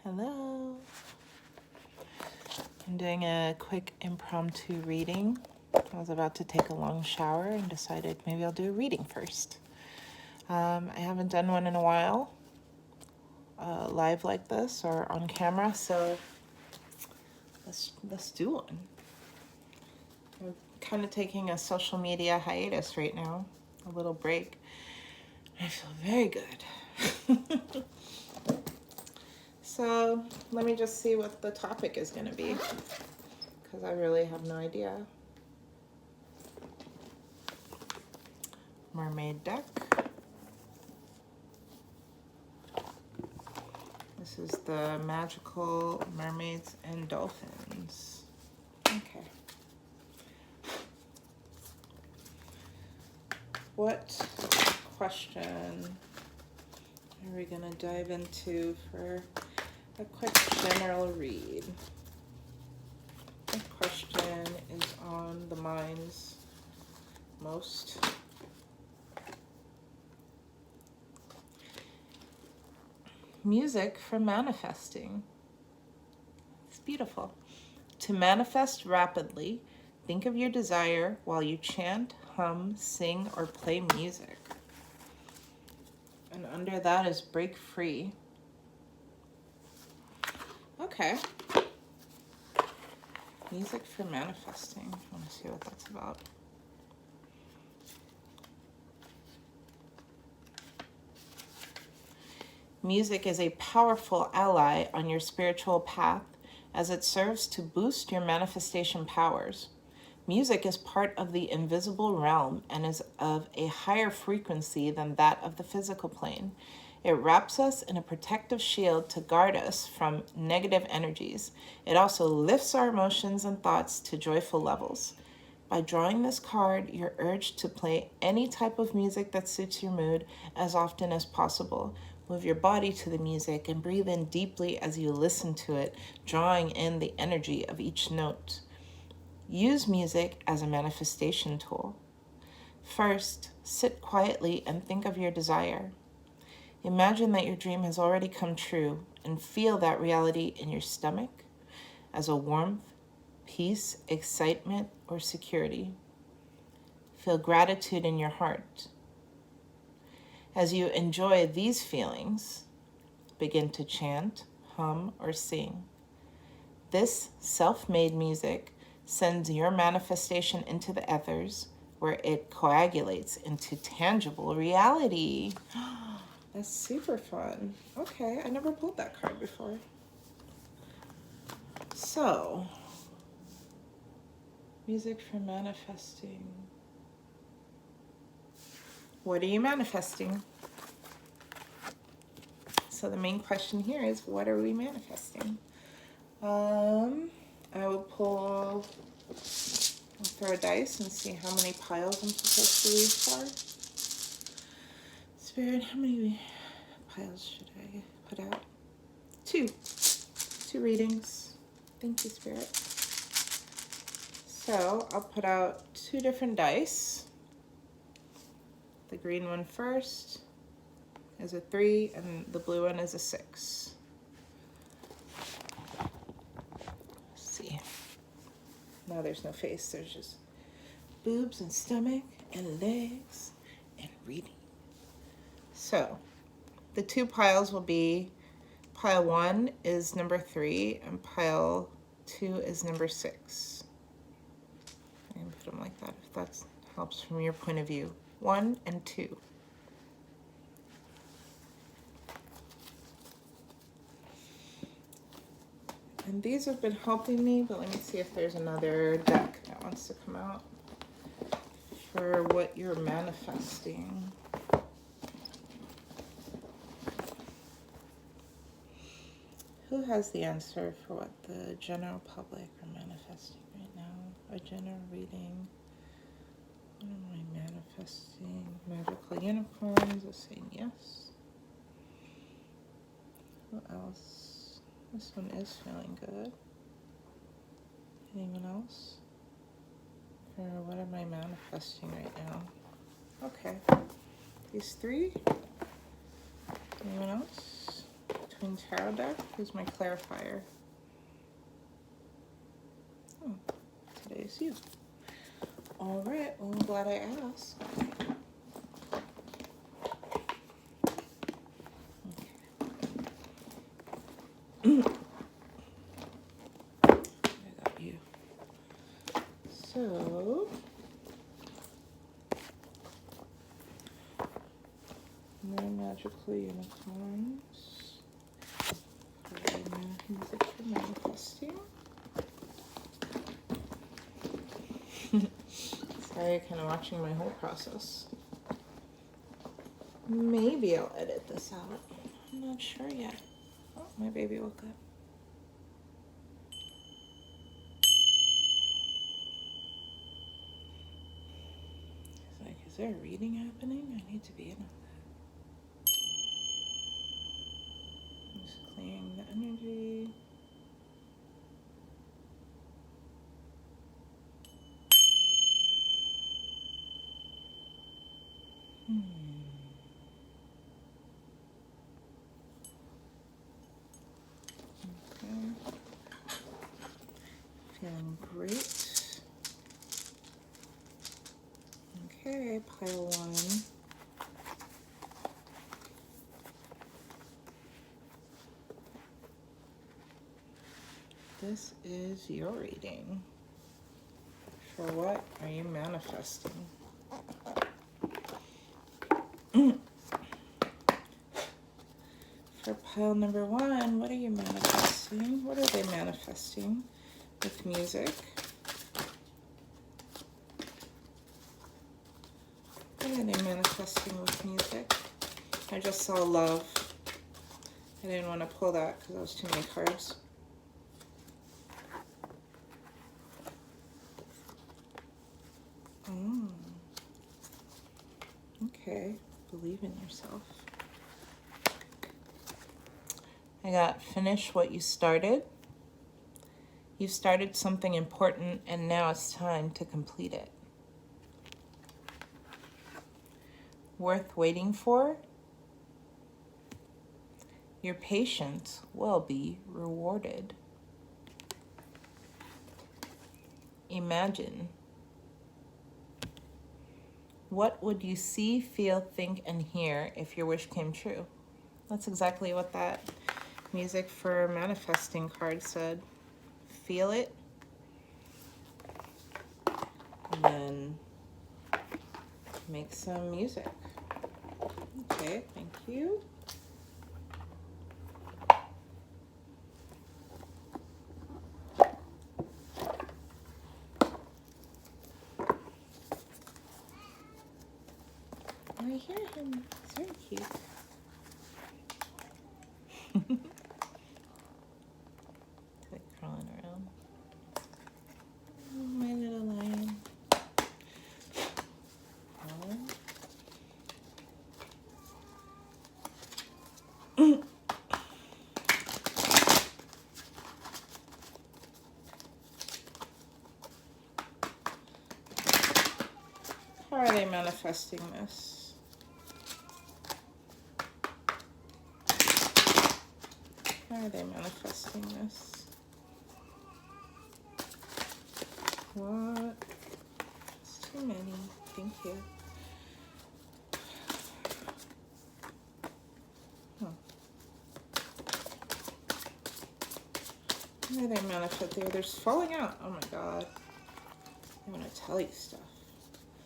Hello. I'm doing a quick impromptu reading. I was about to take a long shower and decided maybe I'll do a reading first. I haven't done one in a while, live like this or on camera, so let's do one. I'm kind of taking a social media hiatus right now, a little break. I feel very good. So let me just see what the topic is going to be, because I really have no idea. Mermaid deck. This is the Magical Mermaids and Dolphins. Okay. What question are we going to dive into for a quick general read? What question is on the minds most? Music for manifesting. It's beautiful. To manifest rapidly, think of your desire while you chant, hum, sing, or play music. And under that is break free. Okay. Music for manifesting. I want to see what that's about. Music is a powerful ally on your spiritual path as it serves to boost your manifestation powers. Music is part of the invisible realm and is of a higher frequency than that of the physical plane. It wraps us in a protective shield to guard us from negative energies. It also lifts our emotions and thoughts to joyful levels. By drawing this card, you're urged to play any type of music that suits your mood as often as possible. Move your body to the music and breathe in deeply as you listen to it, drawing in the energy of each note. Use music as a manifestation tool. First, sit quietly and think of your desire. Imagine that your dream has already come true and feel that reality in your stomach as a warmth, peace, excitement, or security. Feel gratitude in your heart. As you enjoy these feelings, begin to chant, hum, or sing. This self-made music sends your manifestation into the ethers, where it coagulates into tangible reality. That's super fun. Okay, I never pulled that card before. So, music for manifesting. What are you manifesting? So the main question here is, what are we manifesting? I will pull, I'll throw a dice and see how many piles I'm supposed to read for. Spirit, how many piles should I put out? Two readings. Thank you, Spirit. So I'll put out 2 different dice. The green one first is a 3, and the blue one is a 6. Let's see. Now there's no face, there's just boobs and stomach and legs and reading. So the 2 piles will be, pile 1 is number 3 and pile 2 is number 6. And put them like that if that helps from your point of view. 1 and 2. And these have been helping me, but let me see if there's another deck that wants to come out for what you're manifesting. Who has the answer for what the general public are manifesting right now? A general reading. What am I manifesting? Magical unicorns are saying yes. Who else? This one is feeling good. Anyone else? Or what am I manifesting right now? Okay. These 3. Anyone else? Twin Tarot deck. Who's my clarifier? Oh, today's you. All right, well, I'm glad I asked. Okay. I got you. So, more magical unicorns. Music for manifesting. Sorry, kind of watching my whole process. Maybe I'll edit this out. I'm not sure yet. Oh, my baby woke up. It's like, is there a reading happening? I need to be in on that. Just clearing the energy. Okay. Feeling great. Okay, pile one. This is your reading. For what are you manifesting? For pile number one, what are you manifesting? What are they manifesting with music? What are they manifesting with music? I just saw love. I didn't want to pull that because that was too many cards. Okay, believe in yourself. I got finish what you started. You've started something important and now it's time to complete it. Worth waiting for. Your patience will be rewarded. Imagine. What would you see, feel, think, and hear if your wish came true? That's exactly what that music for manifesting card said. Feel it. And then make some music. Okay, thank you. I hear him. It's very cute. Like crawling around. Oh, my little lion. How are they manifesting this? How are they manifesting this? What? It's too many. Thank you. How are they manifesting? They're falling out. Oh my god. I want to tell you stuff.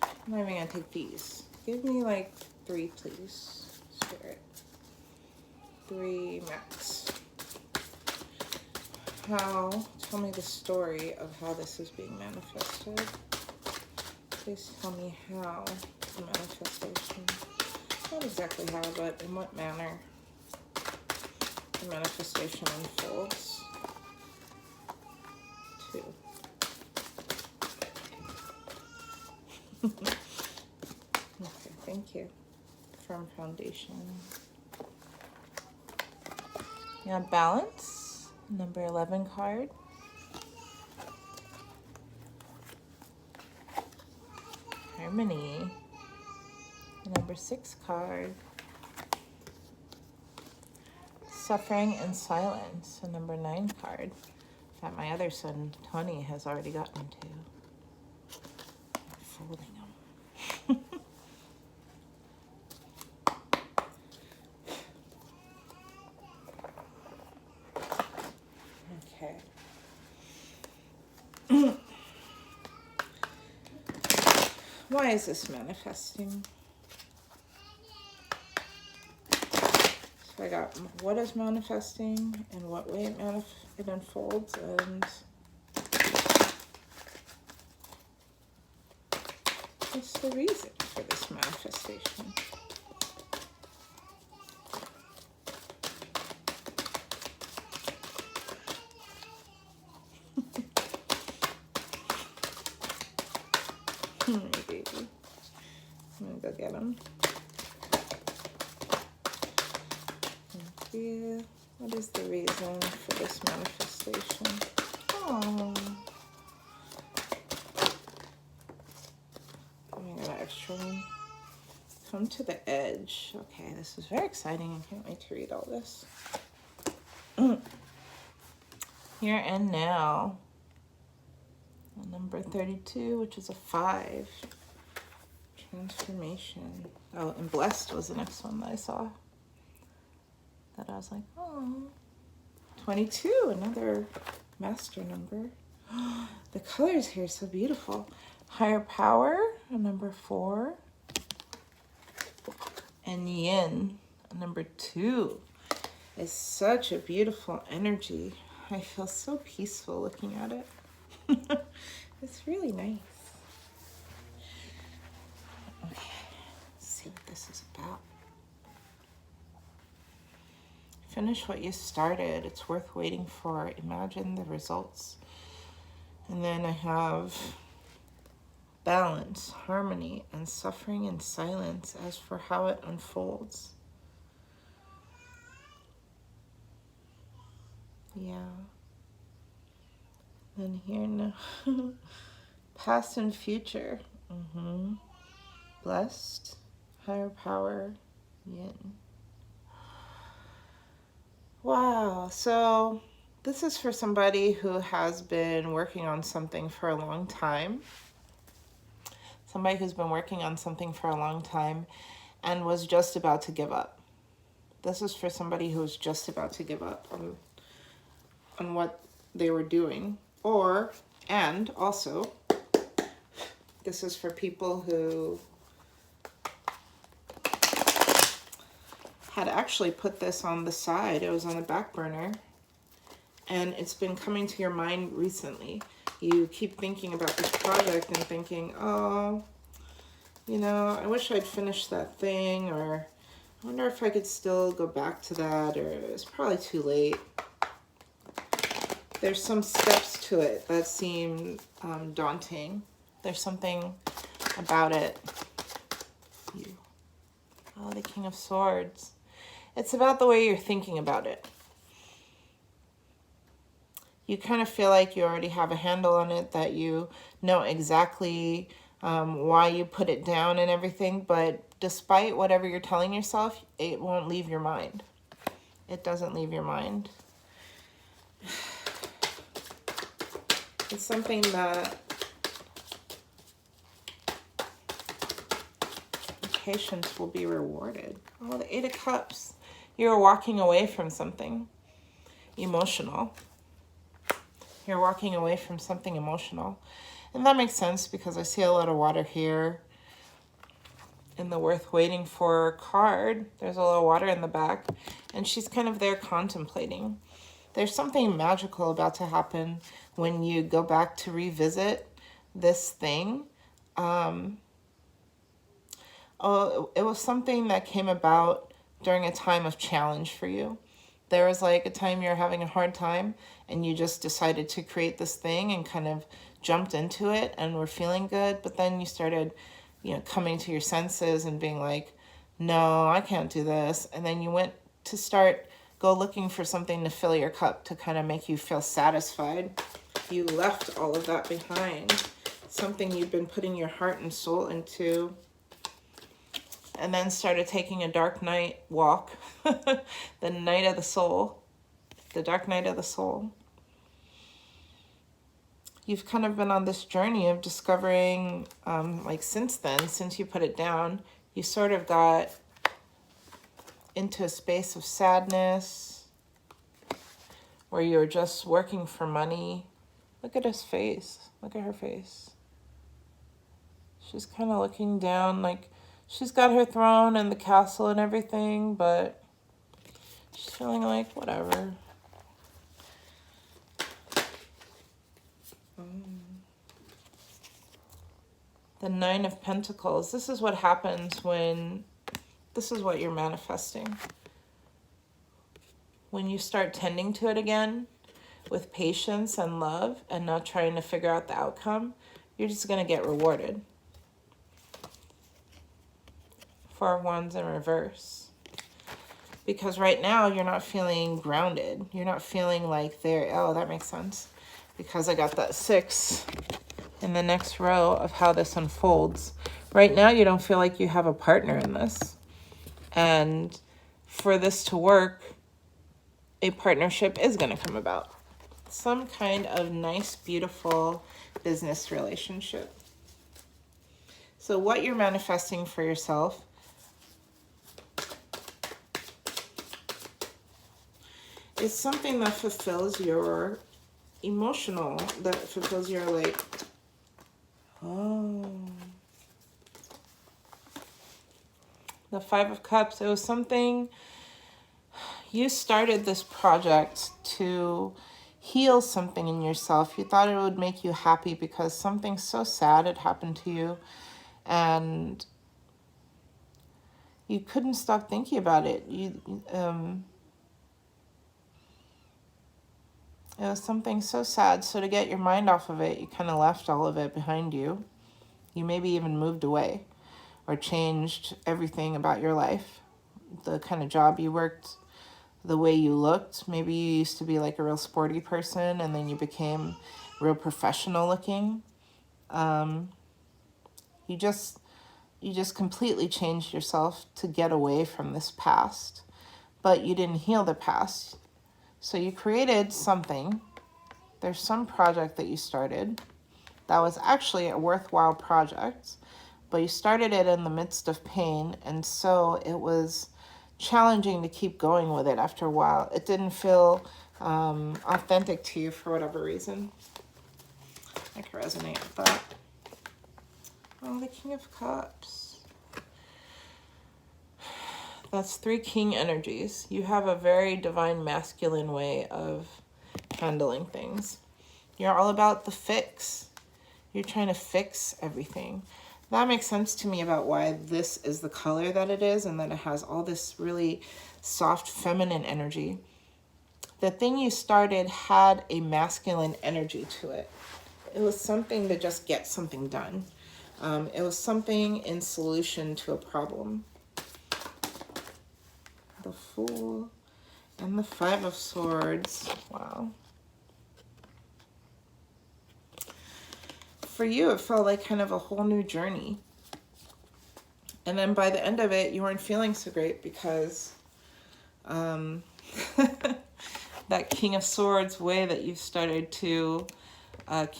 I'm not even going to take these. Give me like 3, please. Spirit. 3 max. Tell me the story of how this is being manifested. Please tell me how the manifestation, not exactly how, but in what manner the manifestation unfolds. 2. Okay, thank you. Firm foundation. Yeah, balance, number 11 card. Harmony, number 6 card. Suffering in Silence, a number 9 card that my other son, Tony, has already gotten to. I'm folding them. Okay. Why is this manifesting? So I got what is manifesting and what way it unfolds, and what's the reason for this manifestation? Baby. I'm gonna go get him. Yeah. What is the reason for this manifestation? Oh. Let me get an extra one. Come to the edge. Okay, this is very exciting. I can't wait to read all this. Here and now. Number 32, which is a 5. Transformation. Oh, and Blessed was the next one that I saw. That I was like, oh. 22, another master number. The colors here are so beautiful. Higher Power, a number 4. And Yin, a number 2. It's such a beautiful energy. I feel so peaceful looking at it. It's really nice. Okay, let's see what this is about. Finish what you started. It's worth waiting for. Imagine the results. And then I have balance, harmony, and suffering in silence as for how it unfolds. Yeah. Then here now, past and future. Blessed, higher power, yin. Wow, so this is for somebody who has been working on something for a long time. Somebody who's been working on something for a long time and was just about to give up. This is for somebody who was just about to give up on what they were doing. And also, this is for people who had actually put this on the side. It was on the back burner, and it's been coming to your mind recently. You keep thinking about this project and thinking, oh, you know, I wish I'd finished that thing, or I wonder if I could still go back to that, or it's probably too late. There's some steps to it that seem daunting. There's something about it. Oh, the King of Swords. It's about the way you're thinking about it. You kind of feel like you already have a handle on it, that you know exactly why you put it down and everything, but despite whatever you're telling yourself, it won't leave your mind. It doesn't leave your mind. It's something that patience will be rewarded. Oh, the 8 of Cups. You're walking away from something emotional. You're walking away from something emotional. And that makes sense because I see a lot of water here. In the worth waiting for card, there's a little water in the back. And she's kind of there contemplating. There's something magical about to happen when you go back to revisit this thing. It was something that came about during a time of challenge for you. There was like a time you're having a hard time and you just decided to create this thing and kind of jumped into it and were feeling good. But then you started, you know, coming to your senses and being like, no, I can't do this. And then you went to go looking for something to fill your cup to kind of make you feel satisfied. You left all of that behind. Something you've been putting your heart and soul into. and then started taking a dark night walk, the night of the soul, the dark night of the soul. You've kind of been on this journey of discovering, like since then, since you put it down, you sort of got into a space of sadness where you were just working for money. Look at his face. Look at her face. She's kind of looking down, like she's got her throne and the castle and everything, but she's feeling like whatever. The Nine of Pentacles. This is what happens when, this is what you're manifesting. When you start tending to it again with patience and love and not trying to figure out the outcome, you're just going to get rewarded. Four of Wands in reverse. Because right now you're not feeling grounded. You're not feeling like there. Oh, that makes sense. Because I got that 6 in the next row of how this unfolds. Right now you don't feel like you have a partner in this. And for this to work, a partnership is going to come about. Some kind of nice, beautiful business relationship. So what you're manifesting for yourself is something that fulfills your emotional, that fulfills your like, oh, the Five of Cups. It was something, you started this project to heal something in yourself. You thought it would make you happy because something so sad had happened to you and you couldn't stop thinking about it. It was something so sad. So to get your mind off of it, you kind of left all of it behind you. You maybe even moved away or changed everything about your life. The kind of job you worked, the way you looked. Maybe you used to be like a real sporty person and then you became real professional looking. You just completely changed yourself to get away from this past. But you didn't heal the past. So you created something. There's some project that you started that was actually a worthwhile project, but you started it in the midst of pain, and so it was challenging to keep going with it after a while. It didn't feel authentic to you for whatever reason. I can resonate with that. Oh, the King of Cups. That's 3 king energies. You have a very divine masculine way of handling things. You're all about the fix. You're trying to fix everything. That makes sense to me about why this is the color that it is and that it has all this really soft feminine energy. The thing you started had a masculine energy to it. It was something to just get something done. It was something in solution to a problem. The Fool and the Five of Swords. Wow. For you, it felt like kind of a whole new journey. And then by the end of it, you weren't feeling so great because that King of Swords way that you've started to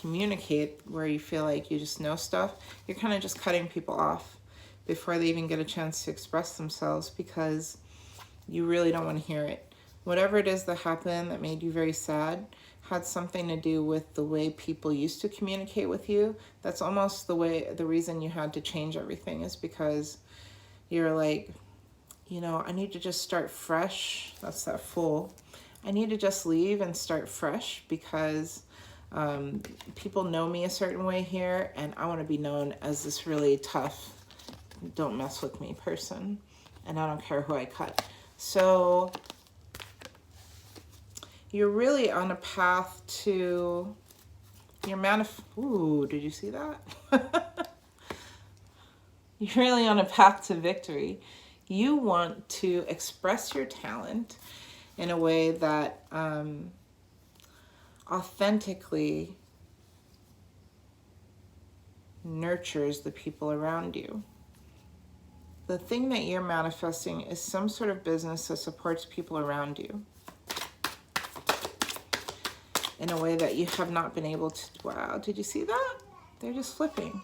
communicate, where you feel like you just know stuff, you're kind of just cutting people off before they even get a chance to express themselves because you really don't want to hear it. Whatever it is that happened that made you very sad had something to do with the way people used to communicate with you. That's almost the reason you had to change everything is because you're like, you know, I need to just start fresh. That's that Fool. I need to just leave and start fresh because people know me a certain way here and I want to be known as this really tough, don't mess with me person. And I don't care who I cut. So you're really on a path to your ooh, did you see that? You're really on a path to victory. You want to express your talent in a way that authentically nurtures the people around you. The thing that you're manifesting is some sort of business that supports people around you in a way that you have not been able to. Wow, did you see that? They're just flipping.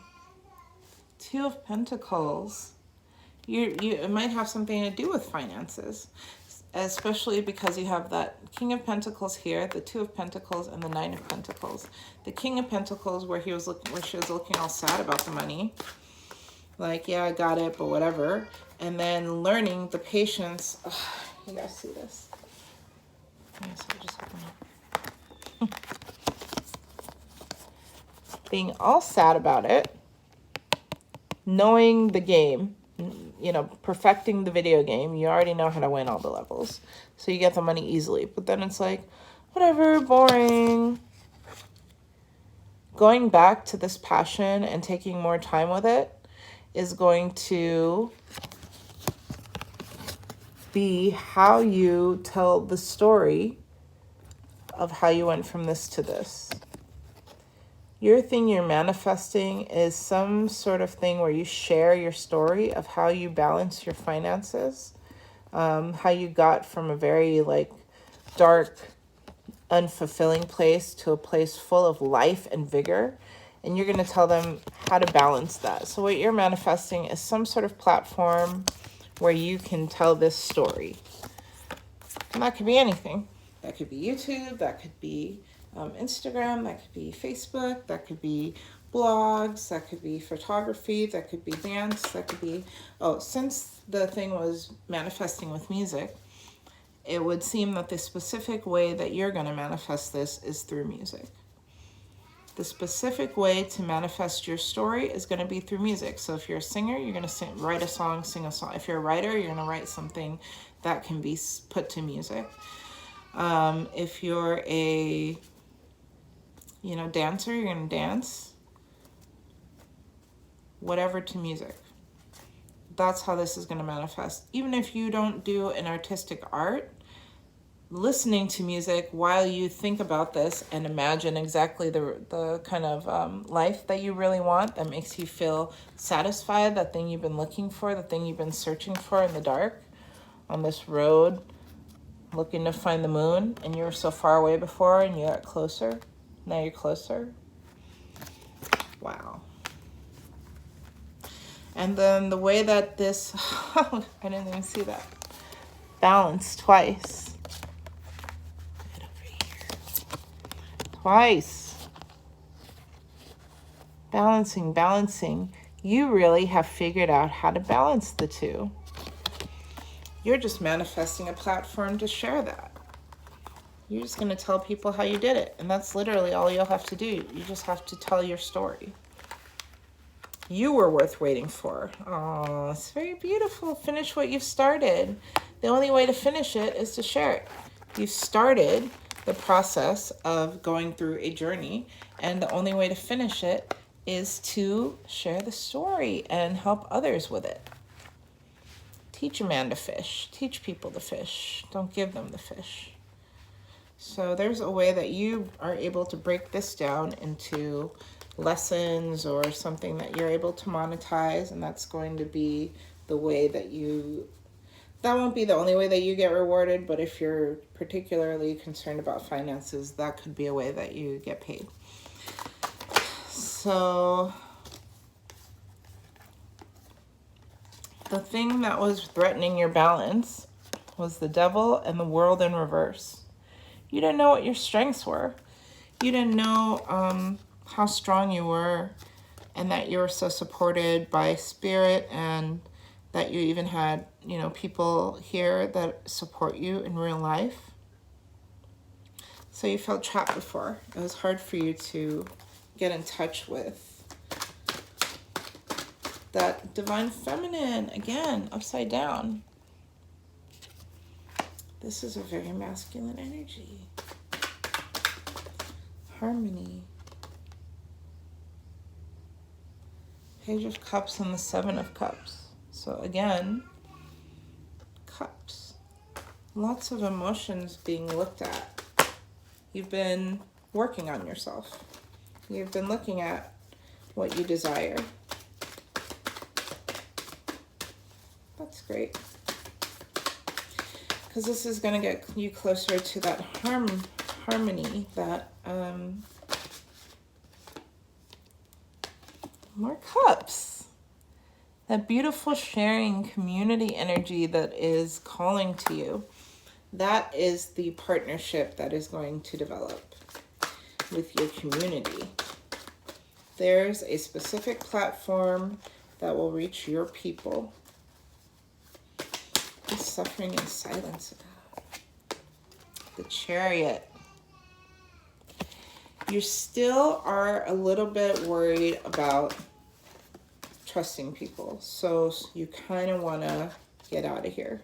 Two of Pentacles. It might have something to do with finances, especially because you have that King of Pentacles here, the Two of Pentacles, and the Nine of Pentacles. The King of Pentacles, where she was looking all sad about the money, like, yeah, I got it, but whatever. And then learning the patience. Ugh, you guys see this? Yes, I'll just open it. Being all sad about it, knowing the game, you know, perfecting the video game. You already know how to win all the levels, so you get the money easily. But then it's like, whatever, boring. Going back to this passion and taking more time with it is going to be how you tell the story of how you went from this to this. Your thing you're manifesting is some sort of thing where you share your story of how you balance your finances, how you got from a very like dark, unfulfilling place to a place full of life and vigor. And you're going to tell them how to balance that. So what you're manifesting is some sort of platform where you can tell this story. And that could be anything. That could be YouTube, that could be Instagram, that could be Facebook, that could be blogs, that could be photography, that could be dance, that could be... Oh, since the thing was manifesting with music, it would seem that the specific way that you're going to manifest this is through music. The specific way to manifest your story is going to be through music. So if you're a singer, you're going to write a song, sing a song. If you're a writer, you're going to write something that can be put to music. If you're a, dancer, you're going to dance. Whatever to music. That's how this is going to manifest. Even if you don't do an artistic art, listening to music while you think about this and imagine exactly the kind of life that you really want, that makes you feel satisfied, that thing you've been looking for, the thing you've been searching for in the dark on this road, looking to find the moon, and you were so far away before and you got closer. Now you're closer. Wow. And then the way that this, I didn't even see that, balance twice. Twice. Balancing. You really have figured out how to balance the two. You're just manifesting a platform to share that. You're just going to tell people how you did it. And that's literally all you'll have to do. You just have to tell your story. You were worth waiting for. Oh, it's very beautiful. Finish what you've started. The only way to finish it is to share it. You've started the process of going through a journey, and the only way to finish it is to share the story and help others with it. Teach a man to fish. Teach people to fish. Don't give them the fish. So there's a way that you are able to break this down into lessons or something that you're able to monetize, and that's going to be the way that that won't be the only way that you get rewarded, but if you're particularly concerned about finances, that could be a way that you get paid. So the thing that was threatening your balance was the devil and the world in reverse. You didn't know what your strengths were. You didn't know how strong you were, and that you were so supported by spirit, and that you even had, people here that support you in real life. So you felt trapped before. It was hard for you to get in touch with that divine feminine, again, upside down. This is a very masculine energy. Harmony. Page of Cups and the Seven of Cups. So again, cups. Lots of emotions being looked at. You've been working on yourself. You've been looking at what you desire. That's great. Because this is going to get you closer to that harmony, that more cups. That beautiful sharing community energy that is calling to you. That is the partnership that is going to develop with your community. There's a specific platform that will reach your people. The suffering in silence. The Chariot. You still are a little bit worried about trusting people. So you kind of want to get out of here.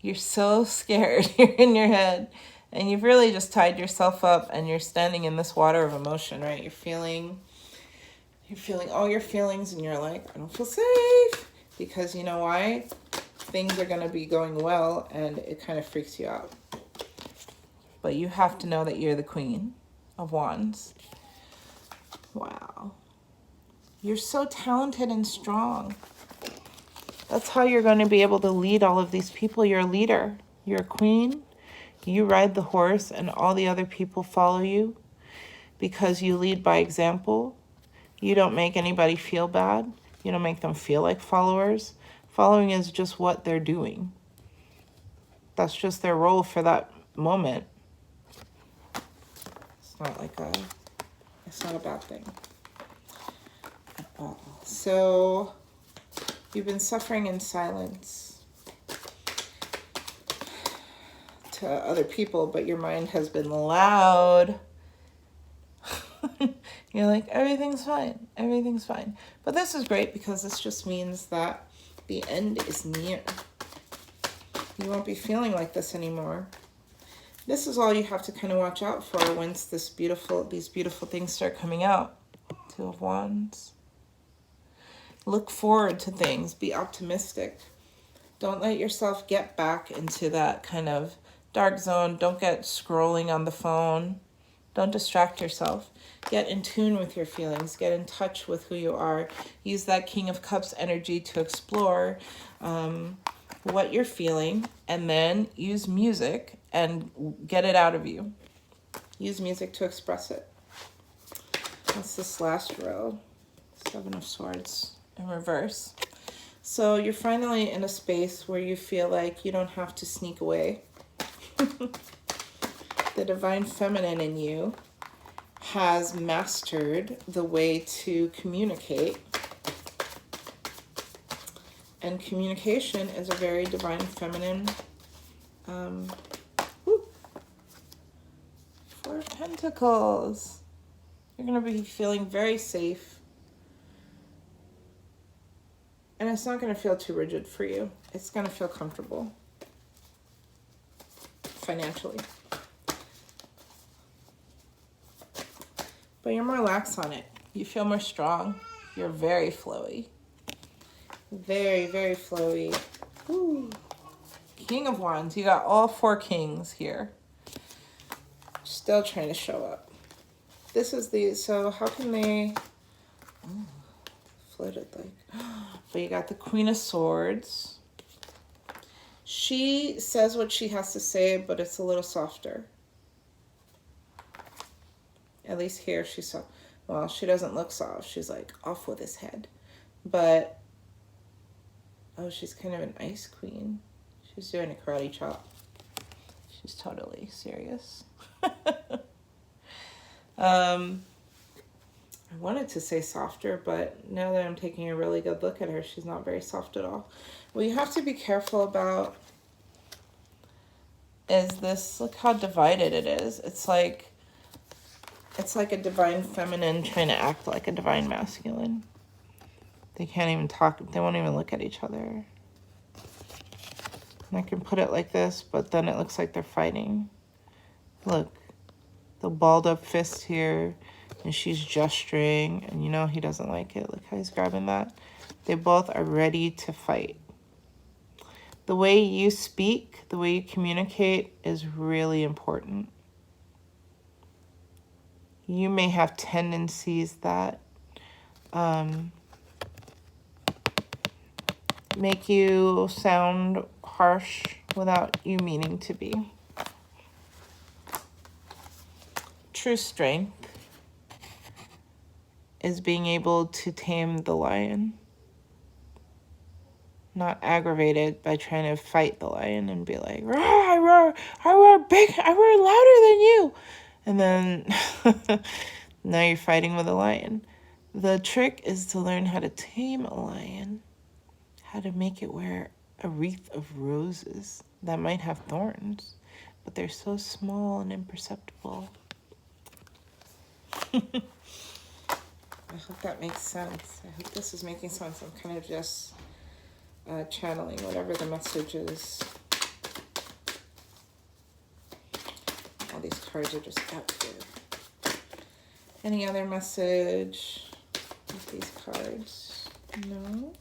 You're so scared. You're in your head. And you've really just tied yourself up and you're standing in this water of emotion, right? You're feeling all your feelings and you're like, I don't feel safe. Because you know why? Things are going to be going well and it kind of freaks you out. But you have to know that you're the Queen of Wands. Wow. You're so talented and strong. That's how you're going to be able to lead all of these people. You're a leader. You're a queen. You ride the horse and all the other people follow you because you lead by example. You don't make anybody feel bad. You don't make them feel like followers. Following is just what they're doing. That's just their role for that moment. It's not a bad thing at all. So you've been suffering in silence to other people, but your mind has been loud. You're like, everything's fine. Everything's fine. But this is great because this just means that the end is near. You won't be feeling like this anymore. This is all you have to kind of watch out for once these beautiful things start coming out. Two of Wands. Look forward to things. Be optimistic. Don't let yourself get back into that kind of dark zone. Don't get scrolling on the phone. Don't distract yourself. Get in tune with your feelings. Get in touch with who you are. Use that King of Cups energy to explore what you're feeling, and then use music and get it out of you. Use music to express it. That's this last row. Seven of Swords in reverse. So you're finally in a space where you feel like you don't have to sneak away. The divine feminine in you has mastered the way to communicate. And communication is a very divine feminine. Four of Pentacles. You're going to be feeling very safe. And it's not going to feel too rigid for you. It's going to feel comfortable. Financially. But you're more lax on it. You feel more strong. You're very flowy. Very, very flowy. Ooh. King of Wands. You got all four kings here. Still trying to show up. This is the... So how can they... Oh, floated like... But you got the Queen of Swords. She says what she has to say, but it's a little softer. At least here she's so... Well, she doesn't look soft. She's like off with his head. But... Oh, she's kind of an ice queen. She's doing a karate chop. She's totally serious. I wanted to say softer, but now that I'm taking a really good look at her, she's not very soft at all. What you have to be careful about is this, look how divided it is. It's like a divine feminine trying to act like a divine masculine. They can't even talk. They won't even look at each other. And I can put it like this, but then it looks like they're fighting. Look, the balled up fist here, and she's gesturing, and you know he doesn't like it. Look how he's grabbing that. They both are ready to fight. The way you speak, the way you communicate is really important. You may have tendencies that make you sound harsh without you meaning to be. True strength is being able to tame the lion, not aggravated by trying to fight the lion and be like, roar, I roar big, I roar louder than you. And then now you're fighting with a lion. The trick is to learn how to tame a lion, how to make it wear a wreath of roses that might have thorns, but they're so small and imperceptible. I hope that makes sense. I hope this is making sense. I'm kind of just channeling whatever the message is. All these cards are just out here. Any other message with these cards? No.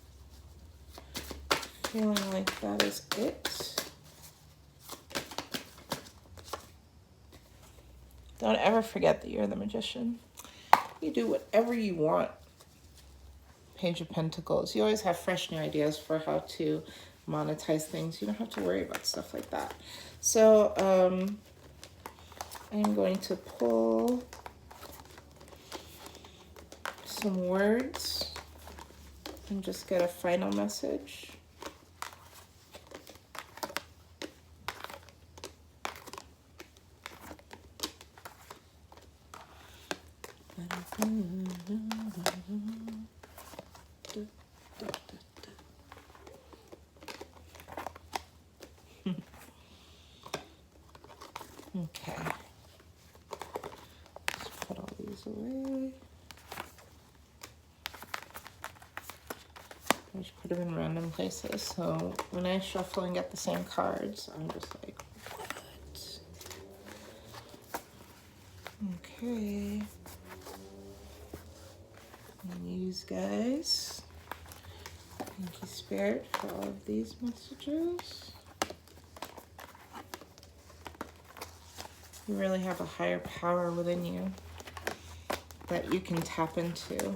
Feeling like that is it. Don't ever forget that you're the magician. You do whatever you want. Page of Pentacles. You always have fresh new ideas for how to monetize things. You don't have to worry about stuff like that. So I'm going to pull some words and just get a final message. Okay. Let's put all these away. I just put them in random places. So when I shuffle and get the same cards, I'm just like, what? Okay. And use guys. Thank you, Spirit, for all of these messages. You really have a higher power within you that you can tap into.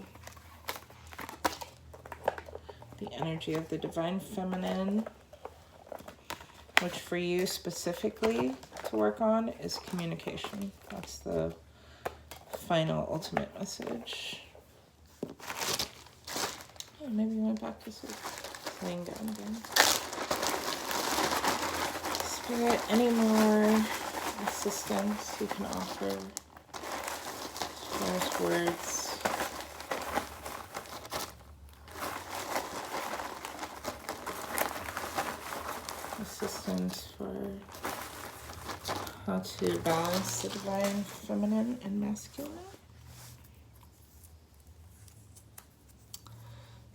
The energy of the Divine Feminine, which for you specifically to work on is communication. That's the final ultimate message. Oh, maybe you went back to sleep. Laying down again. Spirit, any more assistance you can offer as far as words? Assistance for how to balance the Divine Feminine and Masculine.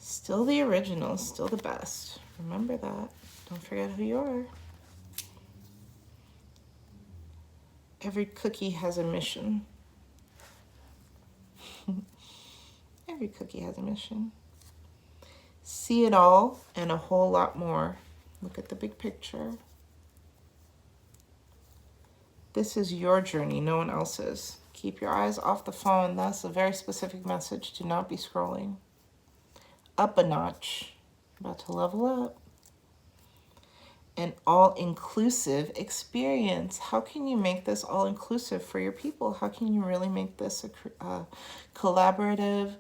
Still the original, still the best. Remember that. Don't forget who you are. Every cookie has a mission. Every cookie has a mission. See it all and a whole lot more. Look at the big picture. This is your journey, no one else's. Keep your eyes off the phone. That's a very specific message. Do not be scrolling. Up a notch. About to level up. An all-inclusive experience. How can you make this all-inclusive for your people? How can you really make this a collaborative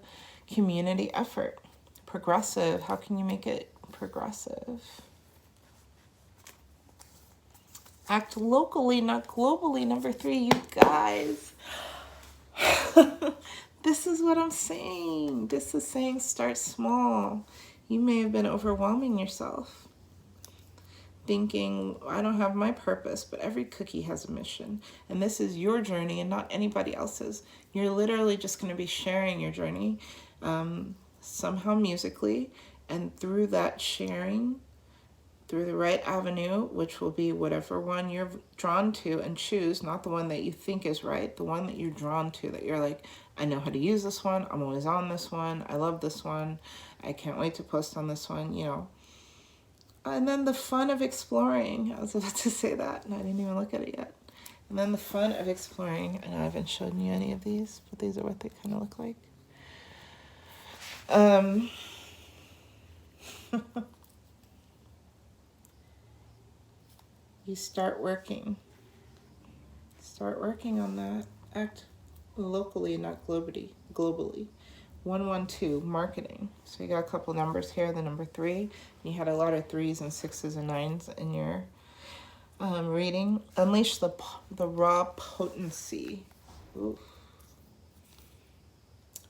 community effort? Progressive. How can you make it progressive? Act locally, not globally. Number 3, you guys. This is what I'm saying. This is saying start small. You may have been overwhelming yourself, thinking, I don't have my purpose, but every cookie has a mission. And this is your journey and not anybody else's. You're literally just going to be sharing your journey somehow musically. And through that sharing, through the right avenue, which will be whatever one you're drawn to, and choose, not the one that you think is right, the one that you're drawn to, that you're like, I know how to use this one, I'm always on this one, I love this one, I can't wait to post on this one, you know. And then the fun of exploring, I was about to say that, and I didn't even look at it yet. And then the fun of exploring, and I haven't shown you any of these, but these are what they kind of look like. you start working. Start working on that. Act locally, not globally. 112, marketing. So you got a couple numbers here, the number 3. You had a lot of 3s and 6s and 9s in your reading. Unleash the raw potency. Ooh.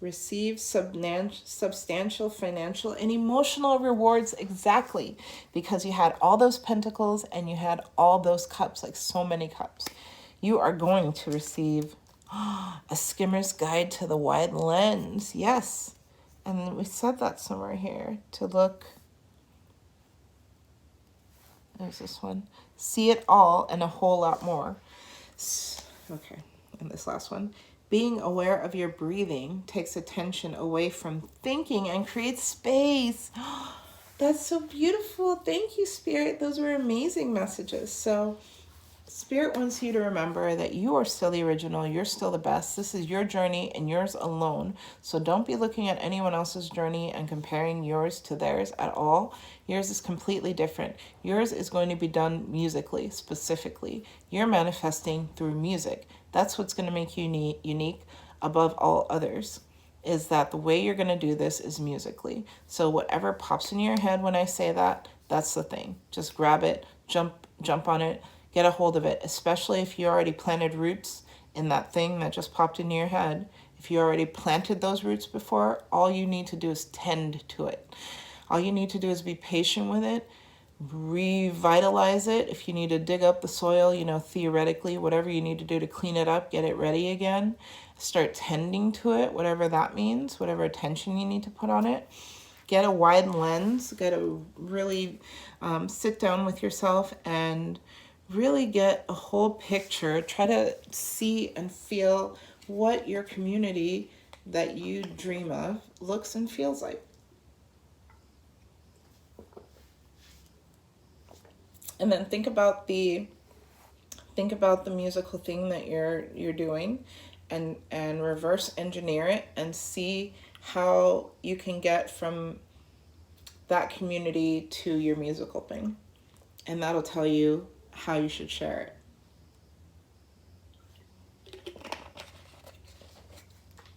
Receive substantial financial and emotional rewards, exactly, because you had all those pentacles and you had all those cups, like so many cups. You are going to receive a skimmer's guide to the wide lens. Yes. And we said that somewhere here to look. There's this one. See it all and a whole lot more. Okay. And this last one. Being aware of your breathing takes attention away from thinking and creates space. That's so beautiful. Thank you, Spirit. Those were amazing messages. So Spirit wants you to remember that you are still the original. You're still the best. This is your journey and yours alone. So don't be looking at anyone else's journey and comparing yours to theirs at all. Yours is completely different. Yours is going to be done musically, specifically. You're manifesting through music. That's what's going to make you unique above all others, is that the way you're going to do this is musically. So whatever pops in your head when I say that, that's the thing. Just grab it, jump on it, get a hold of it, especially if you already planted roots in that thing that just popped into your head. If you already planted those roots before, all you need to do is tend to it. All you need to do is be patient with it, revitalize it. If you need to dig up the soil, theoretically, whatever you need to do to clean it up, get it ready again, start tending to it, whatever that means, whatever attention you need to put on it. Get a wide lens, get a really sit down with yourself and really get a whole picture. Try to see and feel what your community that you dream of looks and feels like. And then think about the musical thing that you're doing and reverse engineer it and see how you can get from that community to your musical thing. And that'll tell you how you should share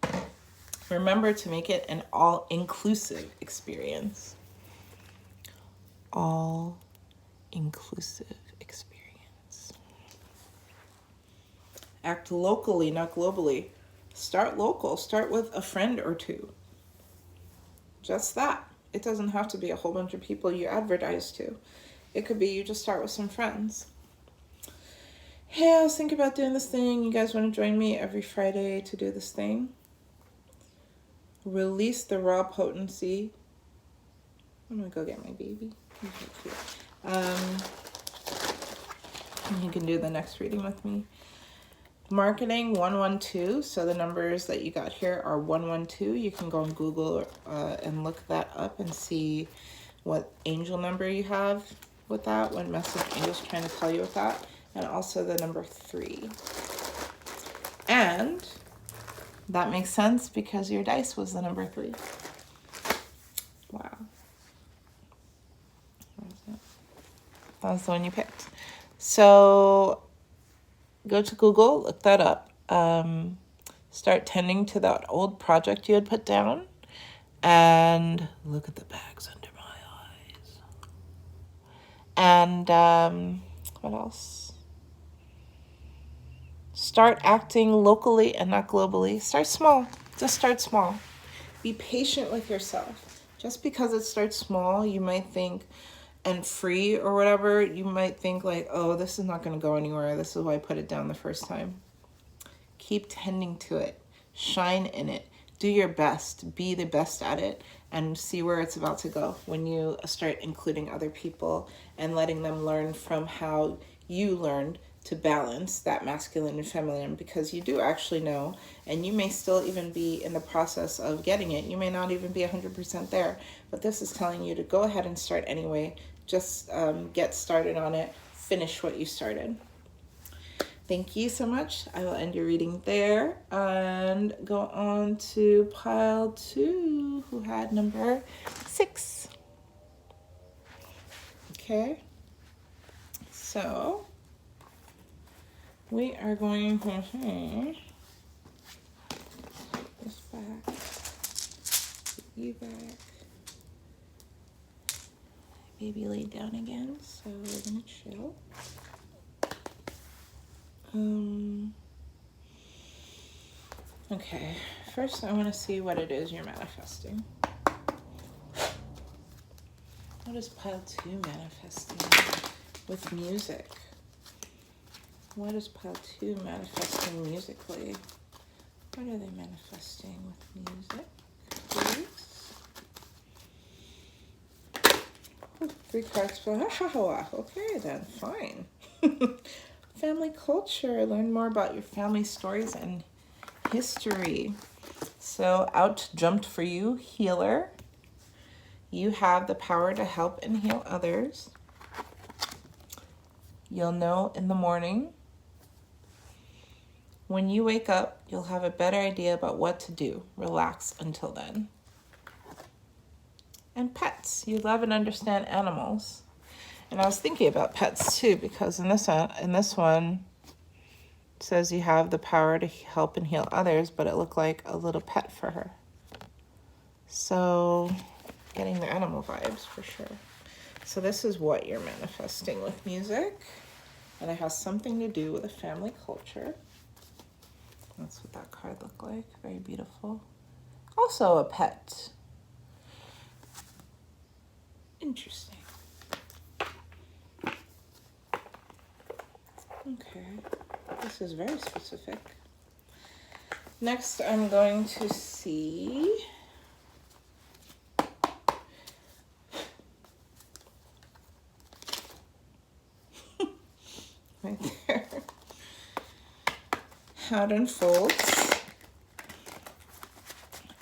it. Remember to make it an all-inclusive experience. All-inclusive experience. Act locally, not globally. Start local. Start with a friend or two. Just that. It doesn't have to be a whole bunch of people you advertise to. It could be you just start with some friends. Hey, I was thinking about doing this thing. You guys want to join me every Friday to do this thing? Release the raw potency. I'm going to go get my baby. You can do the next reading with me. Marketing 112. So the numbers that you got here are 112. You can go on Google and look that up and see what angel number you have with that, what message angel's trying to tell you with that, and also the number 3. And that makes sense because your dice was the number 3. Wow. That was the one you picked. So go to Google, look that up. Start tending to that old project you had put down. And look at the bags under my eyes. And what else? Start acting locally and not globally. Start small. Just start small. Be patient with yourself. Just because it starts small, you might think, and free or whatever, you might think like, oh, this is not going to go anywhere. This is why I put it down the first time. Keep tending to it. Shine in it. Do your best. Be the best at it and see where it's about to go when you start including other people and letting them learn from how you learned to balance that masculine and feminine, because you do actually know, and you may still even be in the process of getting it. You may not even be 100% there, but this is telling you to go ahead and start anyway. Just get started on it. Finish what you started. Thank you so much. I will end your reading there and go on to pile 2, who had number 6. Okay. So we are going to this back, put you back. Baby laid down again, so we're gonna chill. Okay, first I want to see what it is you're manifesting. What is pile 2 manifesting with music? What is pile 2 manifesting musically? What are they manifesting with music, please? Ooh, 3 cards for okay then, fine. Family culture, learn more about your family stories and history. So out jumped for you, healer. You have the power to help and heal others. You'll know in the morning. When you wake up, you'll have a better idea about what to do. Relax until then. And pets. You love and understand animals. And I was thinking about pets too, because in this one, it says you have the power to help and heal others, but it looked like a little pet for her. So, getting the animal vibes for sure. So this is what you're manifesting with music. And it has something to do with a family culture. That's what that card looked like. Very beautiful. Also a pet. Interesting. Okay. This is very specific. Next, I'm going to see right there how it unfolds,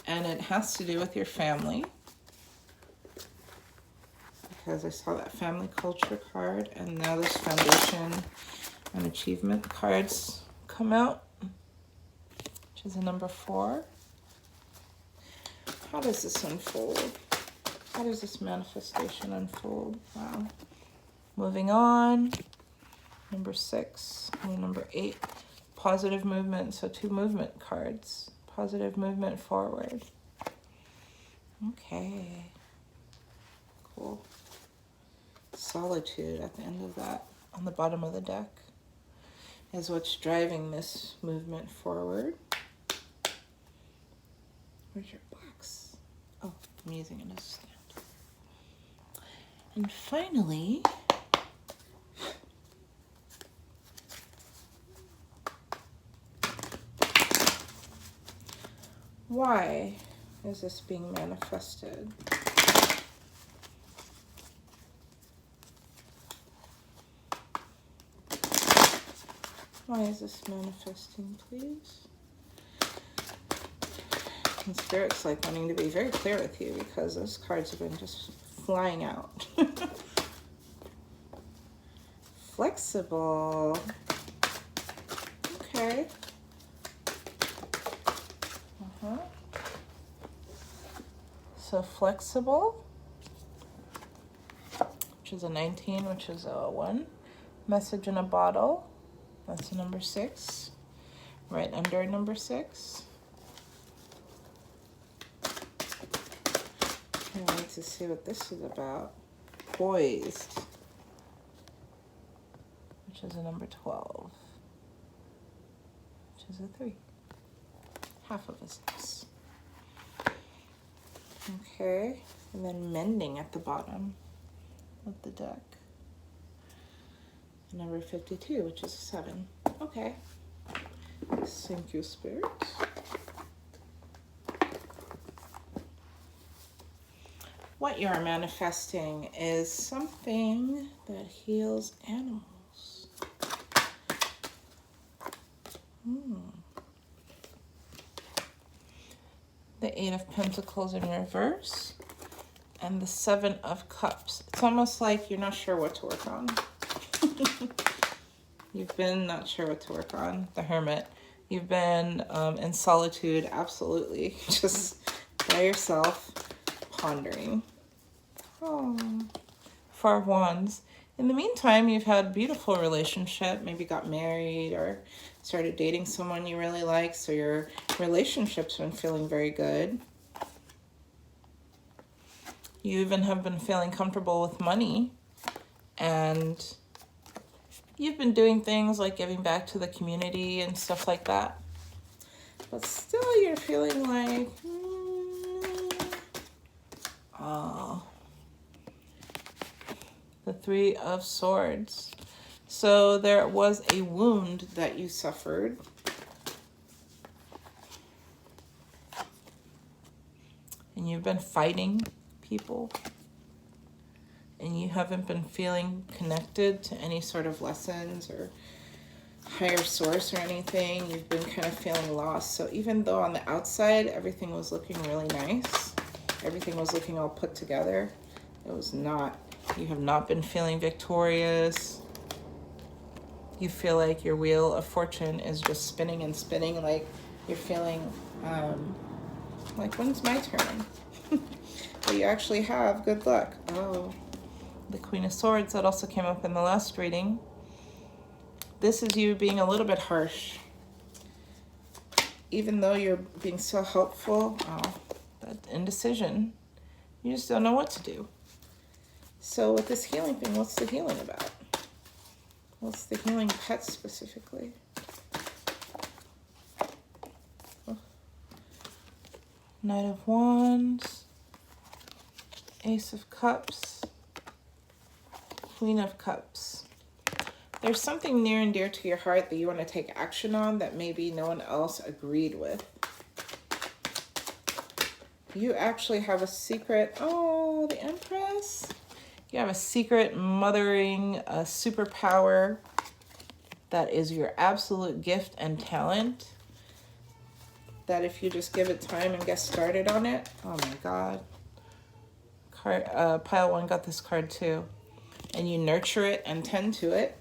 and it has to do with your family, because I saw that family culture card, and now this foundation and achievement cards come out, which is a number 4. How does this unfold? How does this manifestation unfold? Wow. Moving on, number 6 and number 8. Positive movement, so 2 movement cards. Positive movement forward. Okay. Cool. Solitude at the end of that, on the bottom of the deck, is what's driving this movement forward. Where's your box? Oh, I'm using it as a stand. And finally, why is this being manifested? Why is this manifesting, please? And Spirit's like wanting to be very clear with you, because those cards have been just flying out. Flexible. Okay. So flexible, which is a 19, which is a 1. Message in a bottle, that's a number 6. Right under number 6. Can't wait to see what this is about. Poised, which is a number 12, which is a 3. Half of a 6. Okay, and then mending at the bottom of the deck. Number 52, which is a 7. Okay. Thank you, Spirit. What you're manifesting is something that heals animals. The 8 of Pentacles in reverse, and the 7 of Cups. It's almost like you're not sure what to work on. You've been not sure what to work on. The Hermit. You've been in solitude, absolutely. Just by yourself, pondering. Oh. 4 of Wands. In the meantime, you've had a beautiful relationship, maybe got married or started dating someone you really like, so your relationship's been feeling very good. You even have been feeling comfortable with money, and you've been doing things like giving back to the community and stuff like that. But still you're feeling like, oh, the Three of Swords. So there was a wound that you suffered. And you've been fighting people. And you haven't been feeling connected to any sort of lessons or higher source or anything. You've been kind of feeling lost. So even though on the outside everything was looking really nice, everything was looking all put together, it was not. You have not been feeling victorious. You feel like your wheel of fortune is just spinning and spinning, like you're feeling like, when's my turn? But you actually have good luck. Oh, the Queen of Swords, that also came up in the last reading. This is you being a little bit harsh. Even though you're being so helpful, that indecision. You just don't know what to do. So with this healing thing, what's the healing about? What's the healing pet specifically? Oh. Knight of Wands, Ace of Cups, Queen of Cups. There's something near and dear to your heart that you want to take action on that maybe no one else agreed with. You actually have a secret, oh, the Empress. You have a secret mothering superpower that is your absolute gift and talent. That if you just give it time and get started on it, oh my God. Pile 1 got this card too. And you nurture it and tend to it,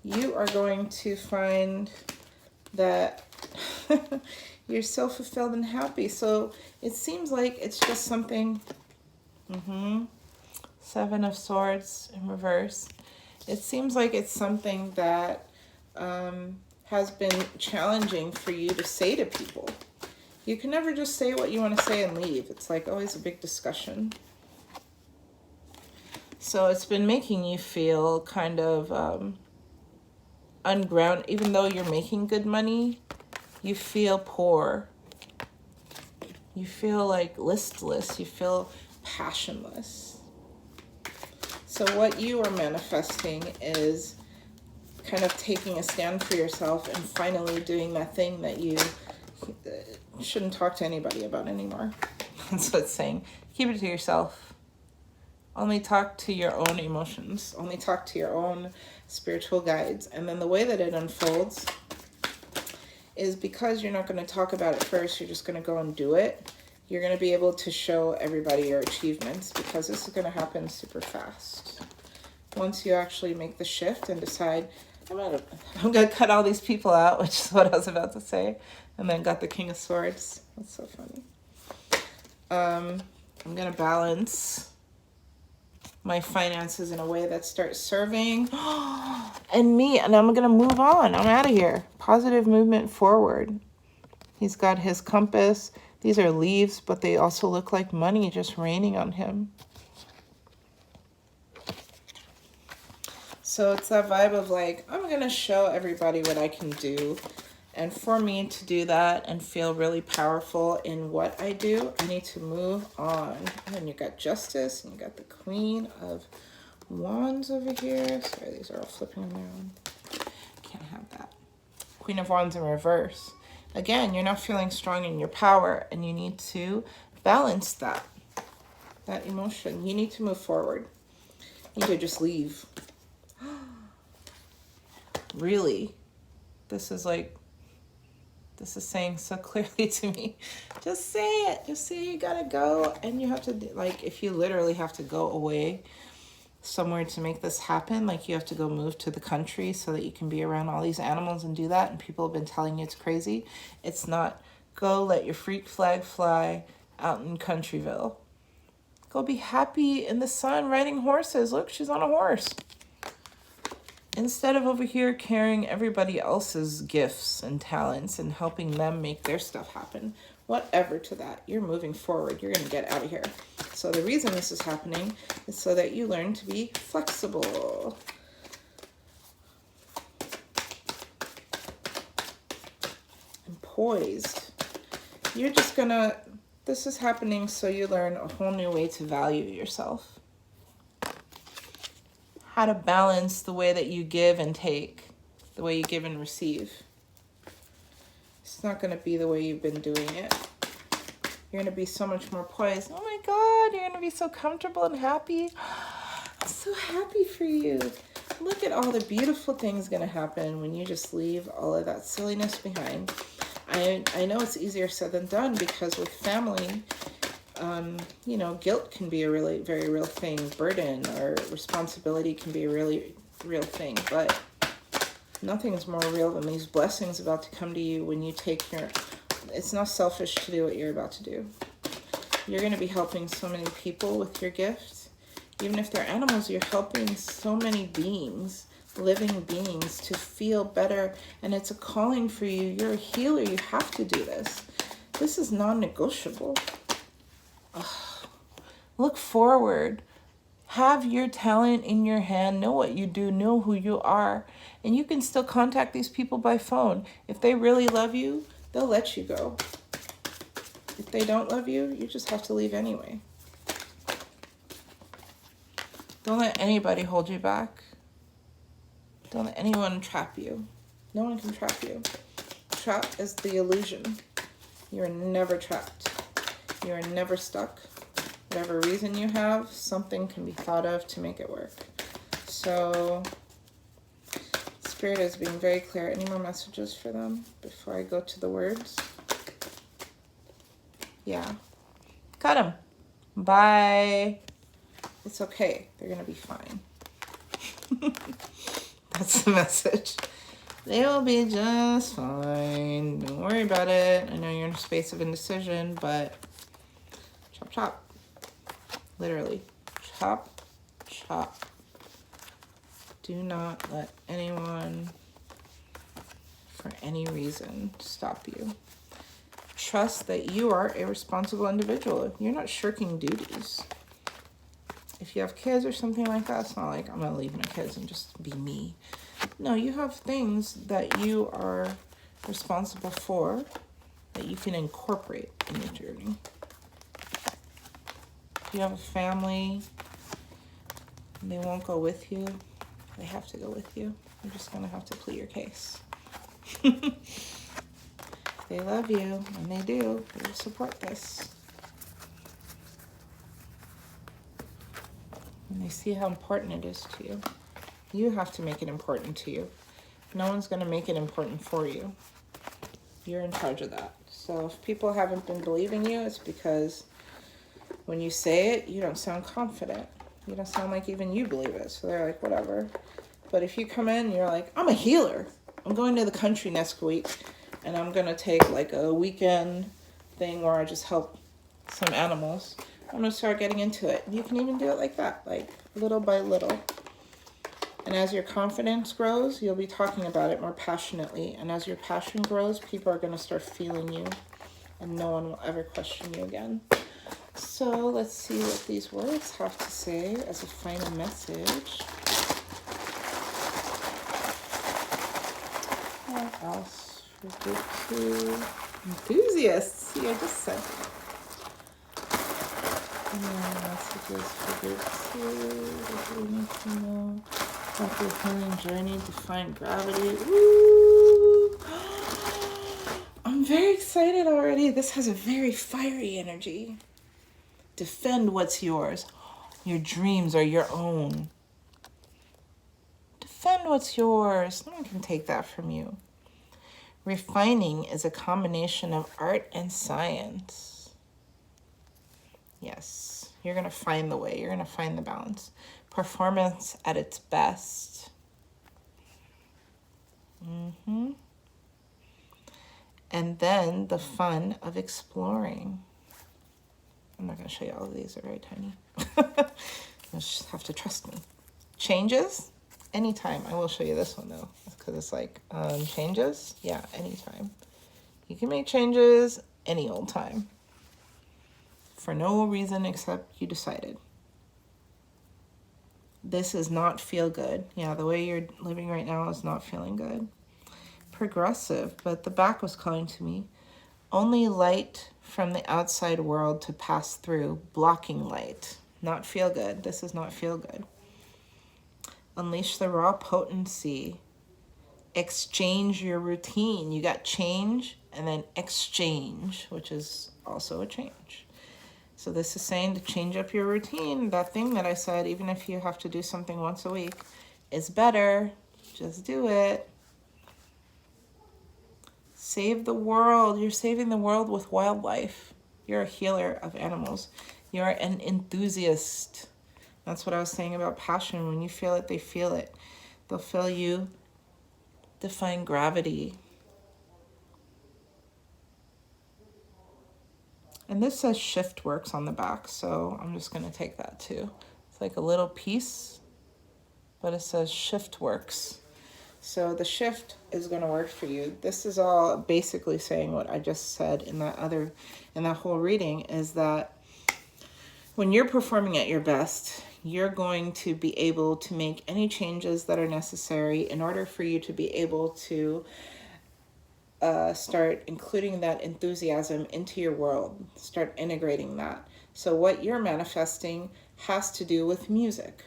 you are going to find that you're so fulfilled and happy. So it seems like it's just something, Seven of Swords in reverse. It seems like it's something that has been challenging for you to say to people. You can never just say what you want to say and leave. It's like always a big discussion. So it's been making you feel kind of ungrounded. Even though you're making good money, you feel poor. You feel like listless. You feel passionless. So what you are manifesting is kind of taking a stand for yourself and finally doing that thing that you shouldn't talk to anybody about anymore. That's what it's saying. Keep it to yourself. Only talk to your own emotions. Only talk to your own spiritual guides. And then the way that it unfolds is because you're not going to talk about it first, you're just going to go and do it. You're going to be able to show everybody your achievements because this is going to happen super fast. Once you actually make the shift and decide, I'm going to cut all these people out, which is what I was about to say, and then got the King of Swords. That's so funny. I'm going to balance my finances in a way that starts serving and me, and I'm going to move on. I'm out of here. Positive movement forward. He's got his compass. These are leaves, but they also look like money just raining on him. So it's that vibe of like, I'm going to show everybody what I can do. And for me to do that and feel really powerful in what I do, I need to move on. And then you got Justice, and you got the Queen of Wands over here. Sorry, these are all flipping around. Can't have that. Queen of Wands in reverse. Again, you're not feeling strong in your power, and you need to balance that emotion. You need to move forward. You need to just leave. Really? This is saying so clearly to me. Just say it. Just say you gotta go, and you have to, like, if you literally have to go away somewhere to make this happen, like you have to go move to the country so that you can be around all these animals and do that, and people have been telling you it's crazy. It's not. Go let your freak flag fly out in Countryville. Go be happy in the sun riding horses. Look, she's on a horse. Instead of over here carrying everybody else's gifts and talents and helping them make their stuff happen, whatever to that, you're moving forward. You're going to get out of here. So the reason this is happening is so that you learn to be flexible. And poised. You're just going to, this is happening so you learn a whole new way to value yourself. How to balance the way that you give and take, the way you give and receive. It's not going to be the way you've been doing it. You're going to be so much more poised. Oh my God, you're going to be so comfortable and happy. I'm so happy for you. Look at all the beautiful things going to happen when you just leave all of that silliness behind. I know it's easier said than done, because with family, you know, guilt can be a really very real thing. Burden or responsibility can be a really real thing. But nothing is more real than these blessings about to come to you when you take your... It's not selfish to do what you're about to do. You're going to be helping so many people with your gifts. Even if they're animals, you're helping so many beings, living beings, to feel better. And it's a calling for you. You're a healer. You have to do this. This is non-negotiable. Look forward. Have your talent in your hand. Know what you do. Know who you are. And you can still contact these people by phone. If they really love you, they'll let you go. If they don't love you, you just have to leave anyway. Don't let anybody hold you back. Don't let anyone trap you. No one can trap you. Trap is the illusion. You are never trapped. You are never stuck. Whatever reason you have, something can be thought of to make it work. So, Spirit is being very clear. Any more messages for them before I go to the words? Yeah. Cut them. Bye. It's okay. They're going to be fine. That's the message. They will be just fine. Don't worry about it. I know you're in a space of indecision, but chop, chop. Literally. Chop, chop. Do not let anyone, for any reason, stop you. Trust that you are a responsible individual. You're not shirking duties. If you have kids or something like that, it's not like I'm going to leave my kids and just be me. No, you have things that you are responsible for that you can incorporate in your journey. If you have a family and they won't go with you, they have to go with you. You're just going to have to plead your case. They love you, and they do. They will support this. And they see how important it is to you. You have to make it important to you. No one's going to make it important for you. You're in charge of that. So if people haven't been believing you, it's because when you say it, you don't sound confident. You don't sound like even you believe it. So they're like, whatever. But if you come in and you're like, I'm a healer. I'm going to the country next week. And I'm going to take like a weekend thing where I just help some animals. I'm going to start getting into it. You can even do it like that, like little by little. And as your confidence grows, you'll be talking about it more passionately. And as your passion grows, people are going to start feeling you. And no one will ever question you again. So let's see what these words have to say as a final message. What else for group 2? Enthusiasts. See, I just said that. Messages for group 2. What do we need to know about your healing journey to find gravity? Woo! I'm very excited already. This has a very fiery energy. Defend what's yours. Your dreams are your own. Defend what's yours. No one can take that from you. Refining is a combination of art and science. Yes, you're going to find the way. You're going to find the balance. Performance at its best. And then the fun of exploring. I'm not going to show you all of these. They're very tiny. You just have to trust me. Changes. anytime. I will show you this one though, because it's like changes. Yeah, anytime. You can make changes any old time for no reason except you decided. This is not feel good. Yeah, the way you're living right now is not feeling good. Progressive, but the back was calling to me. Only light from the outside world to pass through, blocking light. Not feel good. This is not feel good. Unleash the raw potency. Exchange your routine. You got change and then exchange, which is also a change. So this is saying to change up your routine. That thing that I said, even if you have to do something once a week, is better. Just do it. Save the world. You're saving the world with wildlife. You're a healer of animals. You're an enthusiast. That's what I was saying about passion. When you feel it, they feel it. They'll feel you. Define gravity. And this says shift works on the back, so I'm just going to take that too. It's like a little piece, but it says shift works. So the shift is going to work for you. This is all basically saying what I just said in that whole reading, is that when you're performing at your best, you're going to be able to make any changes that are necessary in order for you to be able to start including that enthusiasm into your world, start integrating that. So what you're manifesting has to do with music.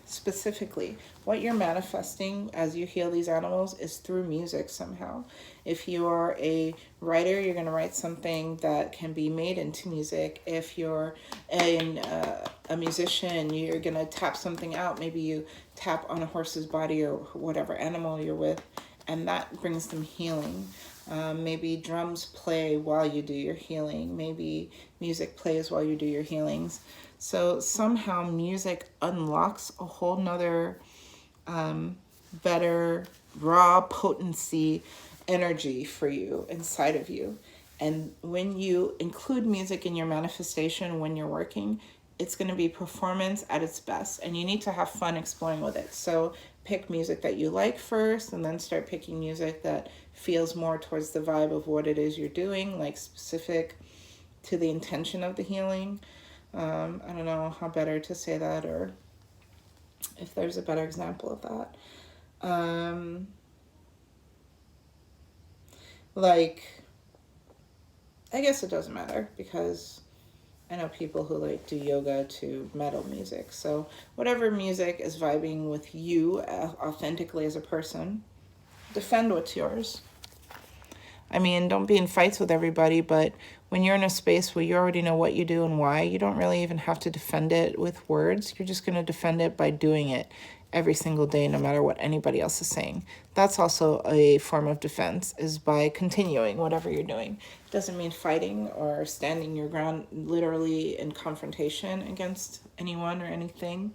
Specifically, what you're manifesting as you heal these animals is through music somehow. If you are a writer, you're going to write something that can be made into music. If you're a musician, you're going to tap something out. Maybe you tap on a horse's body or whatever animal you're with, and that brings them healing. Maybe drums play while you do your healing. Maybe music plays while you do your healings. So somehow music unlocks a whole nother better raw potency energy for you inside of you. And when you include music in your manifestation when you're working, it's going to be performance at its best, and you need to have fun exploring with it. So pick music that you like first, and then start picking music that feels more towards the vibe of what it is you're doing, like specific to the intention of the healing. I don't know how better to say that, or if there's a better example of that. Like, I guess it doesn't matter, because I know people who like do yoga to metal music. So whatever music is vibing with you authentically as a person, defend what's yours. I mean, don't be in fights with everybody, but when you're in a space where you already know what you do and why, you don't really even have to defend it with words. You're just going to defend it by doing it every single day, no matter what anybody else is saying. That's also a form of defense, is by continuing whatever you're doing. It doesn't mean fighting or standing your ground literally in confrontation against anyone or anything.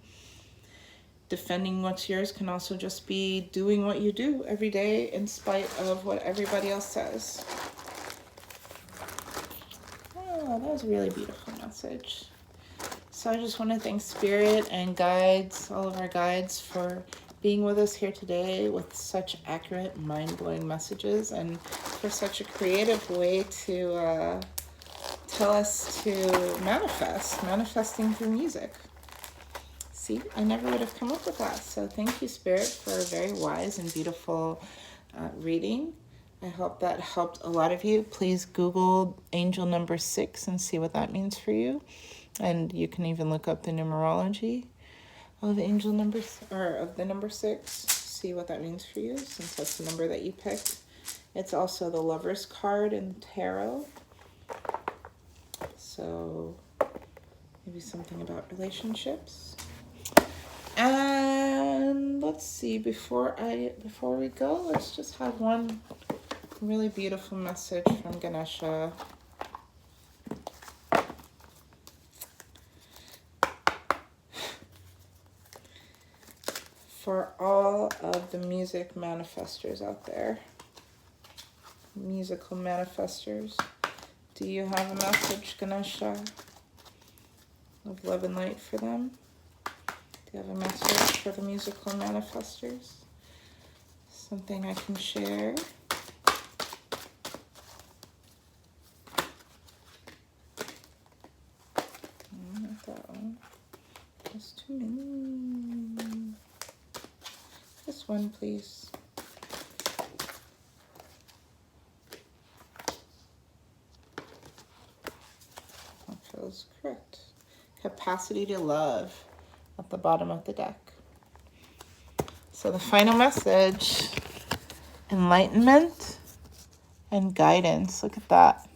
Defending what's yours can also just be doing what you do every day in spite of what everybody else says. Oh, that was a really beautiful message. So I just want to thank Spirit and guides, all of our guides, for being with us here today with such accurate, mind-blowing messages, and for such a creative way to tell us to manifesting through music. See, I never would have come up with that. So thank you, Spirit, for a very wise and beautiful reading. I hope that helped a lot of you. Please Google angel number 6 and see what that means for you. And you can even look up the numerology of angel numbers, or of the number 6. See what that means for you, since that's the number that you picked. It's also the Lover's card in tarot. So maybe something about relationships. And let's see, before we go, let's just have one really beautiful message from Ganesha. For all of the music manifestors out there, musical manifestors, do you have a message, Ganesha, of love and light for them? Do Do you have a message for the musical manifestors? Something I can share? Not that one. There's too many. This one, please. That feels correct. Capacity to love at the bottom of the deck. So the final message, enlightenment and guidance. Look at that.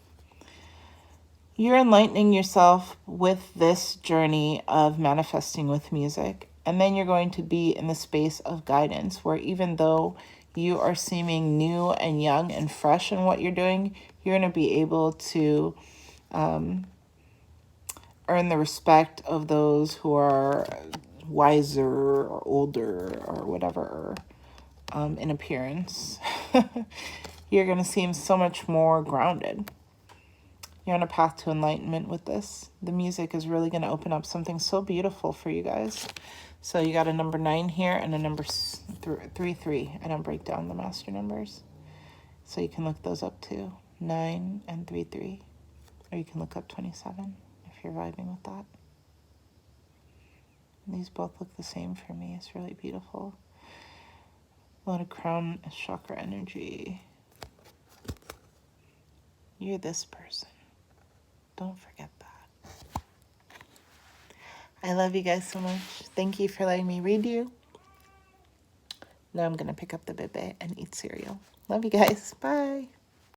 You're enlightening yourself with this journey of manifesting with music. And then you're going to be in the space of guidance, where even though you are seeming new and young and fresh in what you're doing, you're going to be able to earn the respect of those who are wiser or older or whatever in appearance. You're going to seem so much more grounded. You're on a path to enlightenment with this. The music is really going to open up something so beautiful for you guys. So you got a number 9 here and a number 3. I don't break down the master numbers. So you can look those up too. 9 and 3. Or you can look up 27 if you're vibing with that. And these both look the same for me. It's really beautiful. A lot of crown chakra energy. You're this person. Don't forget that. I love you guys so much. Thank you for letting me read you. Now I'm going to pick up the bebe and eat cereal. Love you guys. Bye.